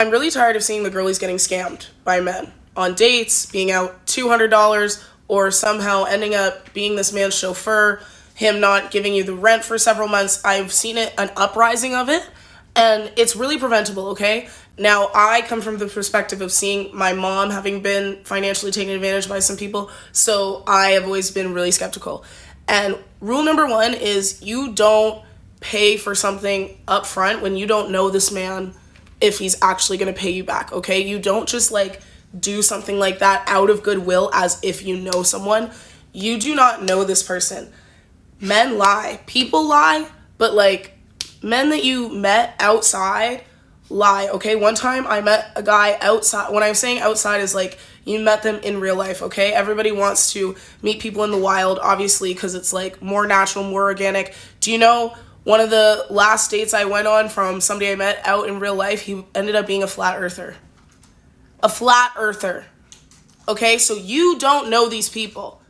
I'm really tired of seeing the girlies getting scammed by men on dates, being out $200, or somehow ending up being this man's chauffeur, him not giving you the rent for several months. I've seen an uprising of it, and it's really preventable, okay? Now, I come from the perspective of seeing my mom having been financially taken advantage by some people, so I have always been really skeptical. And rule number one is you don't pay for something up front when you don't know this man if he's actually going to pay you back, okay? You don't just like do something like that out of goodwill as if you know someone. You do not know this person. Men lie. People lie, but like men that you met outside lie, okay? One time I met a guy outside. When I'm saying outside is like you met them in real life, okay? Everybody wants to meet people in the wild, obviously, because it's like more natural, more organic. Do you know one of the last dates I went on from somebody I met out in real life, he ended up being a flat earther. A flat earther. Okay, so you don't know these people.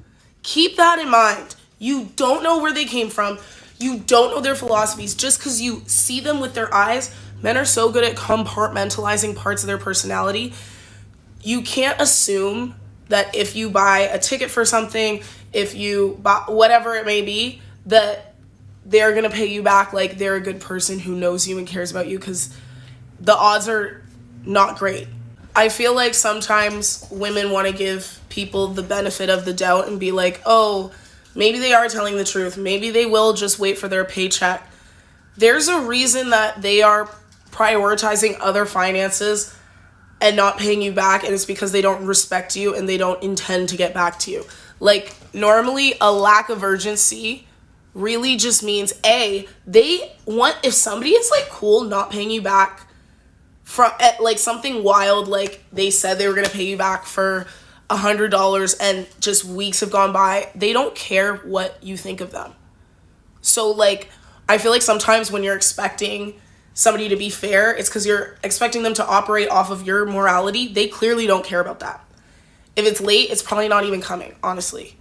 Keep that in mind. You don't know where they came from. You don't know their philosophies. Just because you see them with their eyes, men are so good at compartmentalizing parts of their personality. You can't assume that if you buy a ticket for something, if you buy whatever it may be, that they're going to pay you back like they're a good person who knows you and cares about you, because the odds are not great. I feel like sometimes women want to give people the benefit of the doubt and be like, oh, maybe they are telling the truth. Maybe they will just wait for their paycheck. There's a reason that they are prioritizing other finances and not paying you back, and it's because they don't respect you and they don't intend to get back to you. Like, normally a lack of urgency really just means they want, if somebody is like cool not paying you back from like something wild, like they said they were going to pay you back for $100 and just weeks have gone by, they don't care what you think of them. So like I feel like sometimes when you're expecting somebody to be fair, it's because you're expecting them to operate off of your morality. They clearly don't care about that. If it's late, it's probably not even coming, honestly.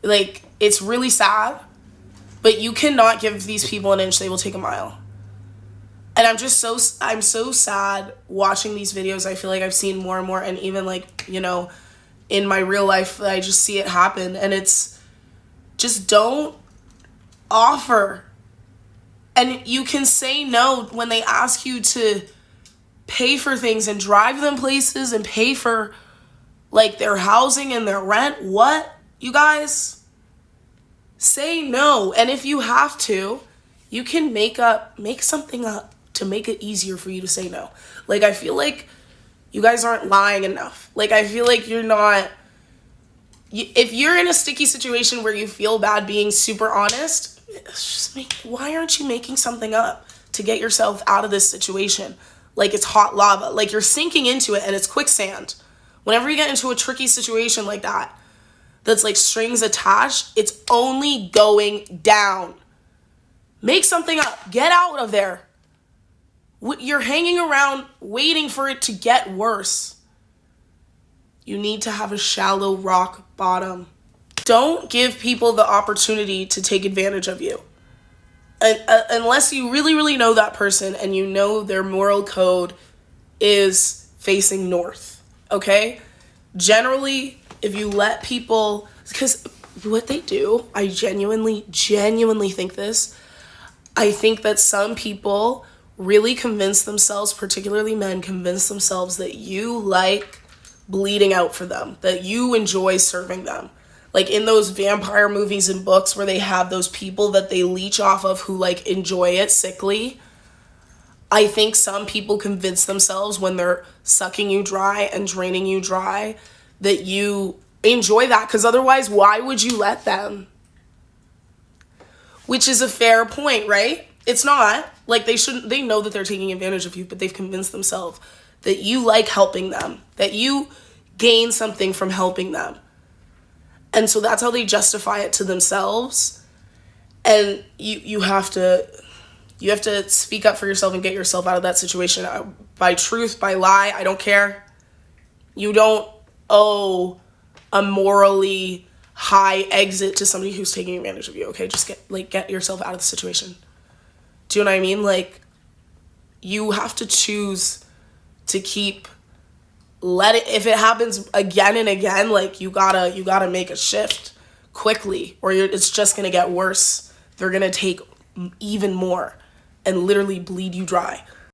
Like, it's really sad. But you cannot give these people an inch, they will take a mile. And I'm so sad watching these videos. I feel like I've seen more and more, and even like, you know, in my real life, I just see it happen. And it's just don't offer. And you can say no when they ask you to pay for things and drive them places and pay for like their housing and their rent. What, you guys? Say no. And if you have to, you can make something up to make it easier for you to say no. Like, I feel like you guys aren't lying enough. Like, I feel like you're not, if you're in a sticky situation where you feel bad being super honest, why aren't you making something up to get yourself out of this situation? Like, it's hot lava. Like, you're sinking into it and it's quicksand. Whenever you get into a tricky situation like that, that's like strings attached, it's only going down. Make something up. Get out of there. You're hanging around waiting for it to get worse. You need to have a shallow rock bottom. Don't give people the opportunity to take advantage of you. Unless you really, really know that person and you know their moral code is facing north, okay? Generally, if you let people, because what they do, I genuinely think this. I think that some people really convince themselves, particularly men, convince themselves that you like bleeding out for them, that you enjoy serving them. Like in those vampire movies and books where they have those people that they leech off of who like enjoy it sickly. I think some people convince themselves when they're sucking you dry and draining you dry that you enjoy that, because otherwise why would you let them? Which is a fair point, right? It's not. Like they know that they're taking advantage of you, but they've convinced themselves that you like helping them, that you gain something from helping them. And so that's how they justify it to themselves. And you have to speak up for yourself and get yourself out of that situation. By truth, by lie, I don't care. You don't owe a morally high exit to somebody who's taking advantage of you, okay? Just get yourself out of the situation. Do you know what I mean? Like, you have to choose to keep let it, if it happens again and again, like you gotta make a shift quickly, or it's just gonna get worse. They're gonna take even more and literally bleed you dry.